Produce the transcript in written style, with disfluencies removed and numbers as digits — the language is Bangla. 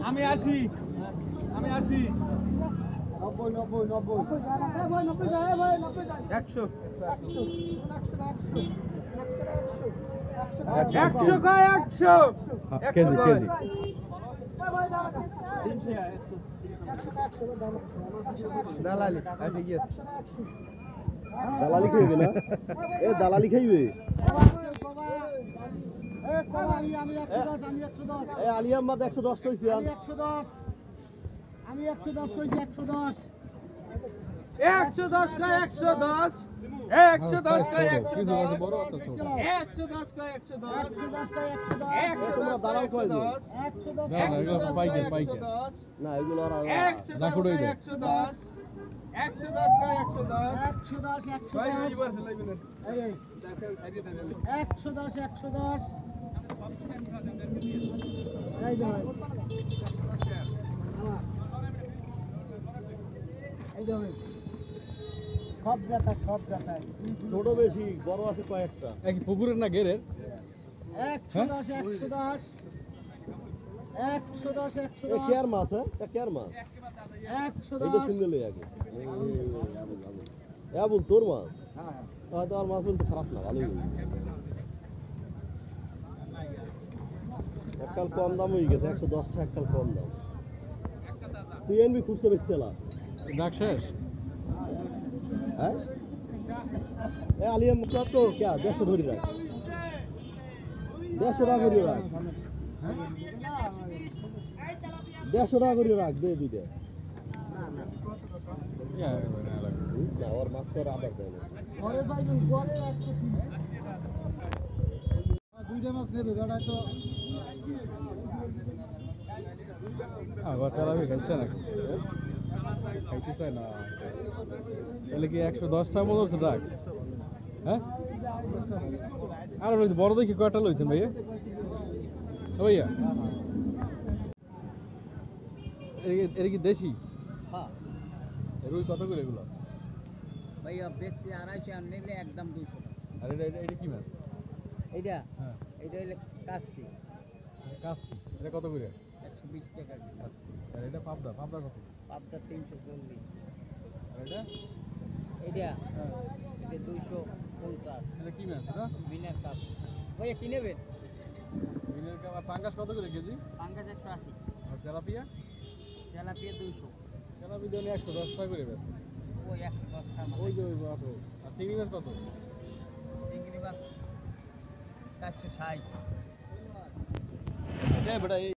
আমি আসি আমি আসি 90 90 90 ভাই 90 যায় ভাই 90 যায় 100 100 100 কয় 100 কেজি কেজি দালালি আসে গিয়েছে দালালি খাইবে না এ দালালি খাইবে আমি 110 এ আলী আহমদ 110 কইছি আমি 110 কইছি 110 110 কয় 110 110 কয় 110 বড় অত ছোট 110 কয় 110 110 কয় 110 তোমরা দালাল কয় দিন 110 না না এগুলো পাইকে পাইকে না এগুলো আর রাখুড়ই দে 110 110 কয় 110 110 ভাই ভাই 110 বসে লাগবে না এই এই 110 110 এই যে ভাই এই যে ভাই সব জায়গা ছোট বেশি বড় আছে কয়েকটা কি পুকুরের না গেরের 110 110 এ কেয়ার মাছ হ্যাঁ কেয়ার মাছ এইটা 110 শুনলে লই আগে এ বল তোর মাছ হ্যাঁ হয়তো আর মাছ বলতে খারাপ না ভালোই এককাল কম দাম হয়ে গেছে 110 টাকা এককাল কম দাম তুই এনবি খুঁজতে বেচছিলা ডাক শেষ হ্যাঁ এ আলিয়াম তো কে 150 ধরি রাখ 150 টাকা করে রাখ 150 টাকা করে রাখ দে দুইটা না ওর মাছ তো আবার দেয় না ঘরে পাইবেন ঘরে 130 দুইটা মাছ নেবে বেড়ায় তো আবার চালাবি খাইছে না খাইতে চায় না তাহলে কি 110 টাকা মতো হচ্ছে ডাক হ্যাঁ আর ওই বড় দেখি কয়টা লইতেন ভাইয়া ভাইয়া এটা কি দেশি হ্যাঁ রুই কত করে এগুলো ভাইয়া বেশি 250 আর নিলে একদম 200 আর এটা কি মাছ এইটা হ্যাঁ এইটা হইলে কাস্কি কাস্কি এটা কত করে 120 টাকা কাস্কি আর এটা পাবদা পাবদা কত পাবদা 340 আর এটা এইটা হ্যাঁ এটা 250 এটা কি মাছ এটা বিনা কাপ ভাইয়া কি নেবেন মিনের কাপ আর পাঙ্গাস কত করে কেজি পাঙ্গাস 180 আর তেলাপিয়া তেলাপিয়া 200 তেলাপি দেন 110 টাকা করে বেচে ওই 110 টাকা ওই যে ওই মাছ আর চিংড়ি মাছ কত চিংড়ি মাছ 460 এ বেটা